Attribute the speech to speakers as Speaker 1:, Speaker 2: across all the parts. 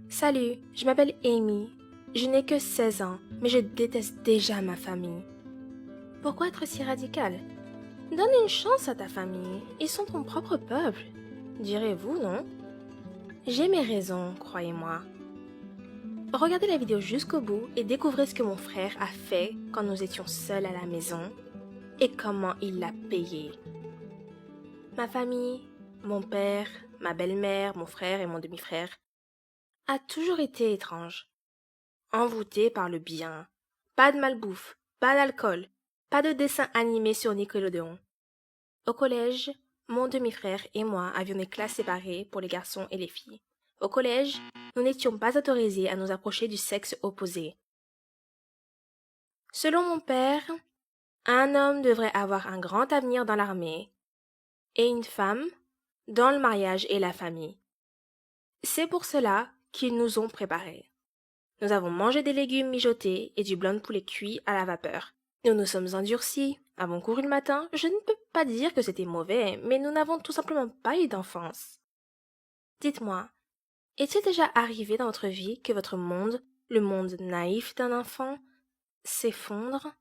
Speaker 1: Salut, je m'appelle Amy. Je n'ai que 16 ans, mais je déteste déjà ma famille. Pourquoi être si radical? Donne une chance à ta famille, ils sont ton propre peuple. Direz-vous, non? J'ai mes raisons, croyez-moi. Regardez la vidéo jusqu'au bout et découvrez ce que mon frère a fait quand nous étions seuls à la maison et comment il l'a payé. Ma famille, mon père, ma belle-mère, mon frère et mon demi-frère a toujours été étrange. Envoûté par le bien. Pas de malbouffe, pas d'alcool, pas de dessins animés sur Nickelodeon. Au collège, mon demi-frère et moi avions des classes séparées pour les garçons et les filles. Au collège, nous n'étions pas autorisés à nous approcher du sexe opposé. Selon mon père, un homme devrait avoir un grand avenir dans l'armée et une femme dans le mariage et la famille. C'est pour cela qu'ils nous ont préparés. Nous avons mangé des légumes mijotés et du blanc de poulet cuit à la vapeur. Nous nous sommes endurcis, avons couru le matin. Je ne peux pas dire que c'était mauvais, mais nous n'avons tout simplement pas eu d'enfance. Dites-moi, est-il déjà arrivé dans votre vie que votre monde, le monde naïf d'un enfant, s'effondre?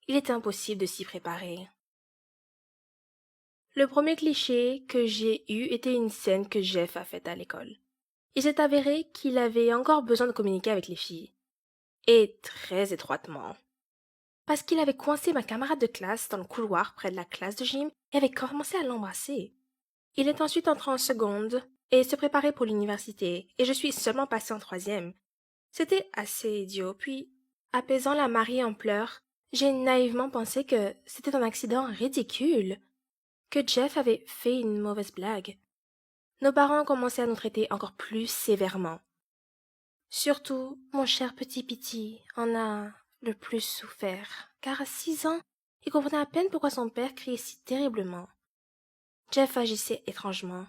Speaker 1: Il est impossible de s'y préparer. Le premier cliché que j'ai eu était une scène que Jeff a faite à l'école. Il s'est avéré qu'il avait encore besoin de communiquer avec les filles. Et très étroitement. Parce qu'il avait coincé ma camarade de classe dans le couloir près de la classe de gym et avait commencé à l'embrasser. Il est ensuite entré en seconde et se préparait pour l'université, et je suis seulement passée en troisième. C'était assez idiot, puis, apaisant la Marie en pleurs, j'ai naïvement pensé que c'était un accident ridicule, que Jeff avait fait une mauvaise blague. Nos parents ont commencé à nous traiter encore plus sévèrement. Surtout, mon cher petit Pity en a le plus souffert, car à 6 ans, il comprenait à peine pourquoi son père criait si terriblement. Jeff agissait étrangement.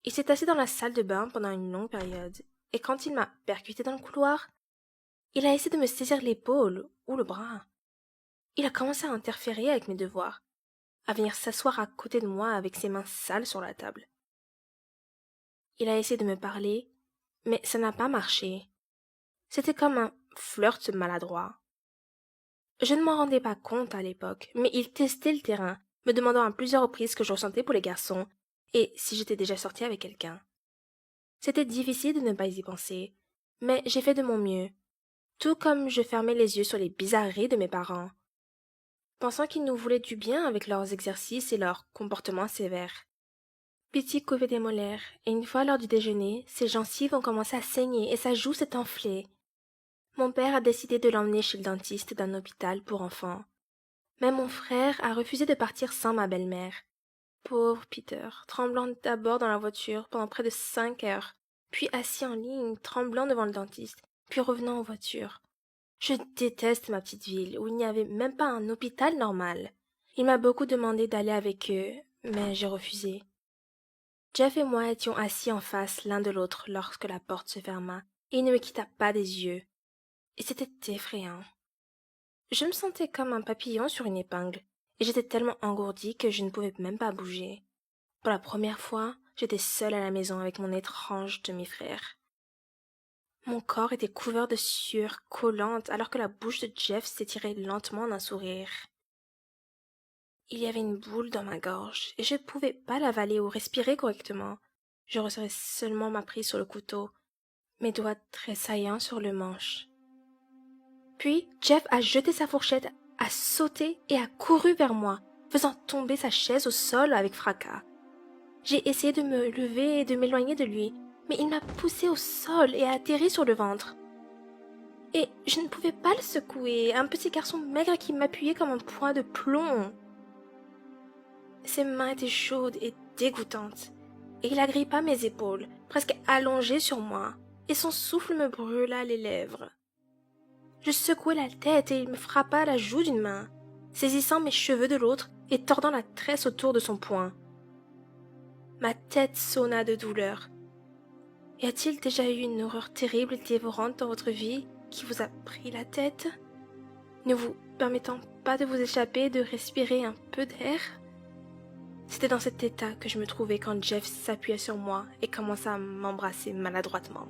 Speaker 1: Il s'est assis dans la salle de bain pendant une longue période, et quand il m'a percuté dans le couloir, il a essayé de me saisir l'épaule ou le bras. Il a commencé à interférer avec mes devoirs, à venir s'asseoir à côté de moi avec ses mains sales sur la table. Il a essayé de me parler, mais ça n'a pas marché. C'était comme un flirt maladroit. Je ne m'en rendais pas compte à l'époque, mais il testait le terrain, me demandant à plusieurs reprises ce que je ressentais pour les garçons et si j'étais déjà sortie avec quelqu'un. C'était difficile de ne pas y penser, mais j'ai fait de mon mieux, tout comme je fermais les yeux sur les bizarreries de mes parents, pensant qu'ils nous voulaient du bien avec leurs exercices et leurs comportements sévères. Pity couvait des molaires, et une fois lors du déjeuner, ses gencives ont commencé à saigner et sa joue s'est enflée. Mon père a décidé de l'emmener chez le dentiste d'un hôpital pour enfants. Mais mon frère a refusé de partir sans ma belle-mère. Pauvre Peter, tremblant d'abord dans la voiture pendant près de 5 heures, puis assis en ligne, tremblant devant le dentiste, puis revenant en voiture. Je déteste ma petite ville, où il n'y avait même pas un hôpital normal. Il m'a beaucoup demandé d'aller avec eux, mais j'ai refusé. Jeff et moi étions assis en face l'un de l'autre lorsque la porte se ferma, et il ne me quitta pas des yeux. Et c'était effrayant. Je me sentais comme un papillon sur une épingle, et j'étais tellement engourdie que je ne pouvais même pas bouger. Pour la première fois, j'étais seule à la maison avec mon étrange demi-frère. Mon corps était couvert de sueur collante alors que la bouche de Jeff s'étirait lentement d'un sourire. Il y avait une boule dans ma gorge, et je ne pouvais pas l'avaler ou respirer correctement. Je resserrais seulement ma prise sur le couteau, mes doigts tressaillant sur le manche. Puis Jeff a jeté sa fourchette, a sauté et a couru vers moi, faisant tomber sa chaise au sol avec fracas. J'ai essayé de me lever et de m'éloigner de lui, mais il m'a poussé au sol et a atterri sur le ventre. Et je ne pouvais pas le secouer, un petit garçon maigre qui m'appuyait comme un poids de plomb. Ses mains étaient chaudes et dégoûtantes, et il agrippa mes épaules, presque allongé sur moi, et son souffle me brûla les lèvres. Je secouai la tête et il me frappa la joue d'une main, saisissant mes cheveux de l'autre et tordant la tresse autour de son poing. Ma tête sonna de douleur. Y a-t-il déjà eu une horreur terrible et dévorante dans votre vie qui vous a pris la tête, ne vous permettant pas de vous échapper et de respirer un peu d'air? C'était dans cet état que je me trouvais quand Jeff s'appuyait sur moi et commença à m'embrasser maladroitement.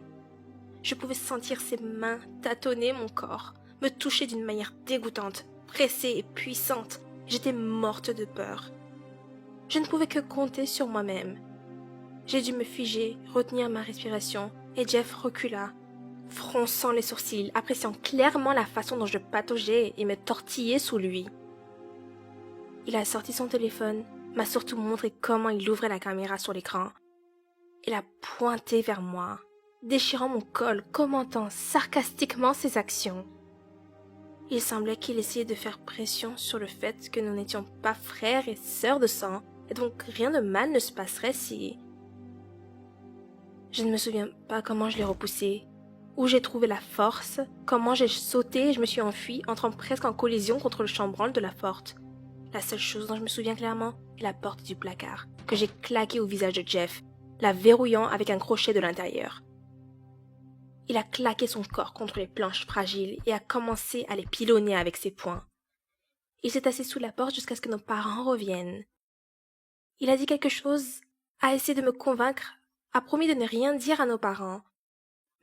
Speaker 1: Je pouvais sentir ses mains tâtonner mon corps, me toucher d'une manière dégoûtante, pressée et puissante. J'étais morte de peur. Je ne pouvais que compter sur moi-même. J'ai dû me figer, retenir ma respiration, et Jeff recula, fronçant les sourcils, appréciant clairement la façon dont je pataugeais et me tortillais sous lui. Il a sorti son téléphone, m'a surtout montré comment il ouvrait la caméra sur l'écran. Il a pointé vers moi, déchirant mon col, commentant sarcastiquement ses actions. Il semblait qu'il essayait de faire pression sur le fait que nous n'étions pas frères et sœurs de sang, et donc rien de mal ne se passerait si... Je ne me souviens pas comment je l'ai repoussé, où j'ai trouvé la force, comment j'ai sauté et je me suis enfuie, entrant presque en collision contre le chambranle de la porte. La seule chose dont je me souviens clairement est la porte du placard, que j'ai claquée au visage de Jeff, la verrouillant avec un crochet de l'intérieur. Il a claqué son corps contre les planches fragiles et a commencé à les pilonner avec ses poings. Il s'est assis sous la porte jusqu'à ce que nos parents reviennent. Il a dit quelque chose, a essayé de me convaincre, a promis de ne rien dire à nos parents.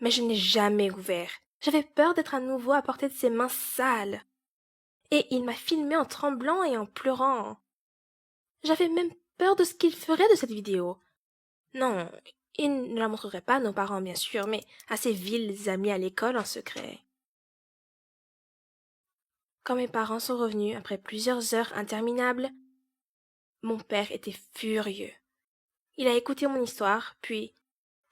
Speaker 1: Mais je n'ai jamais ouvert. J'avais peur d'être à nouveau à portée de ses mains sales. Et il m'a filmé en tremblant et en pleurant. J'avais même peur de ce qu'il ferait de cette vidéo. Non, il ne la montrerait pas à nos parents, bien sûr, mais à ses vils amis à l'école en secret. Quand mes parents sont revenus après plusieurs heures interminables, mon père était furieux. Il a écouté mon histoire, puis,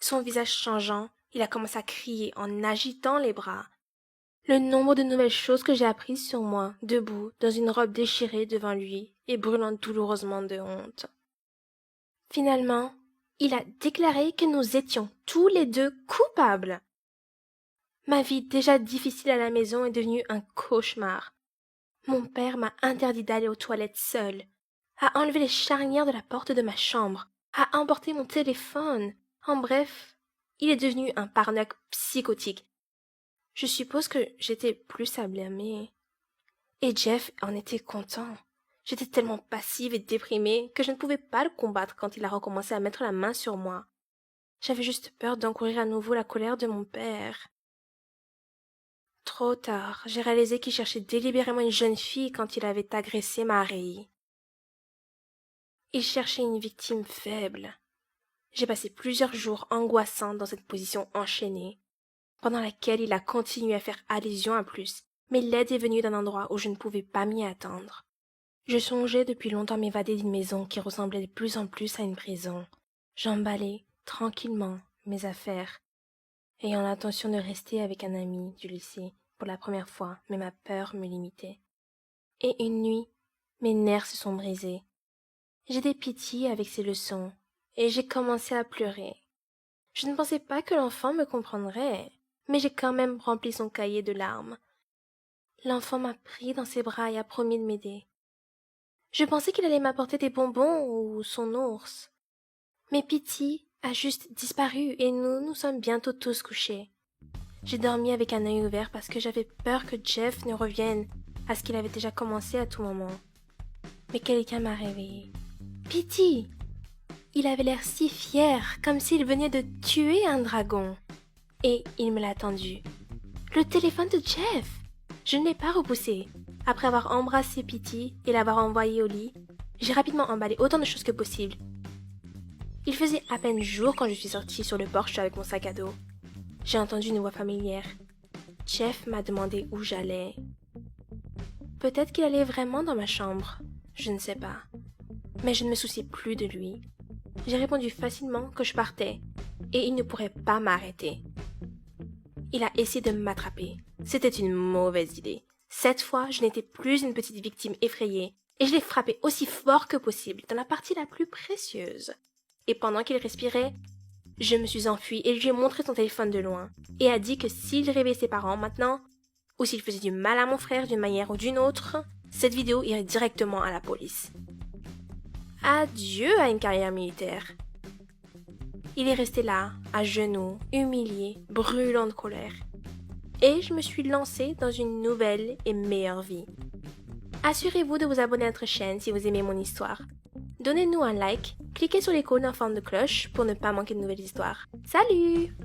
Speaker 1: son visage changeant, il a commencé à crier en agitant les bras. Le nombre de nouvelles choses que j'ai apprises sur moi, debout, dans une robe déchirée devant lui et brûlant douloureusement de honte. Finalement, il a déclaré que nous étions tous les deux coupables. Ma vie déjà difficile à la maison est devenue un cauchemar. Mon père m'a interdit d'aller aux toilettes seul, a enlevé les charnières de la porte de ma chambre, a emporté mon téléphone. En bref, il est devenu un paranoïaque psychotique. Je suppose que j'étais plus à blâmer. Et Jeff en était content. J'étais tellement passive et déprimée que je ne pouvais pas le combattre quand il a recommencé à mettre la main sur moi. J'avais juste peur d'encourir à nouveau la colère de mon père. Trop tard, j'ai réalisé qu'il cherchait délibérément une jeune fille quand il avait agressé Marie. Il cherchait une victime faible. J'ai passé plusieurs jours angoissants dans cette position enchaînée, pendant laquelle il a continué à faire allusion à plus, mais l'aide est venue d'un endroit où je ne pouvais pas m'y attendre. Je songeais depuis longtemps m'évader d'une maison qui ressemblait de plus en plus à une prison. J'emballais, tranquillement, mes affaires, ayant l'intention de rester avec un ami du lycée pour la première fois, mais ma peur me limitait. Et une nuit, mes nerfs se sont brisés. J'ai des pitiés avec ces leçons, et j'ai commencé à pleurer. Je ne pensais pas que l'enfant me comprendrait, mais j'ai quand même rempli son cahier de larmes. L'enfant m'a pris dans ses bras et a promis de m'aider. Je pensais qu'il allait m'apporter des bonbons ou son ours. Mais Pitty a juste disparu et nous sommes bientôt tous couchés. J'ai dormi avec un œil ouvert parce que j'avais peur que Jeff ne revienne à ce qu'il avait déjà commencé à tout moment. Mais quelqu'un m'a réveillée. Pitty! Il avait l'air si fier, comme s'il venait de tuer un dragon. Et il me l'a tendu. Le téléphone de Jeff! Je ne l'ai pas repoussé. Après avoir embrassé Pitty et l'avoir envoyé au lit, j'ai rapidement emballé autant de choses que possible. Il faisait à peine jour quand je suis sortie sur le porche avec mon sac à dos. J'ai entendu une voix familière. Jeff m'a demandé où j'allais. Peut-être qu'il allait vraiment dans ma chambre. Je ne sais pas. Mais je ne me souciais plus de lui. J'ai répondu facilement que je partais, et il ne pourrait pas m'arrêter. Il a essayé de m'attraper. C'était une mauvaise idée. Cette fois, je n'étais plus une petite victime effrayée, et je l'ai frappé aussi fort que possible, dans la partie la plus précieuse. Et pendant qu'il respirait, je me suis enfuie et lui ai montré son téléphone de loin, et a dit que s'il réveillait ses parents maintenant, ou s'il faisait du mal à mon frère d'une manière ou d'une autre, cette vidéo irait directement à la police. Adieu à une carrière militaire. Il est resté là, à genoux, humilié, brûlant de colère. Et je me suis lancée dans une nouvelle et meilleure vie. Assurez-vous de vous abonner à notre chaîne si vous aimez mon histoire. Donnez-nous un like, cliquez sur l'icône en forme de cloche pour ne pas manquer de nouvelles histoires. Salut!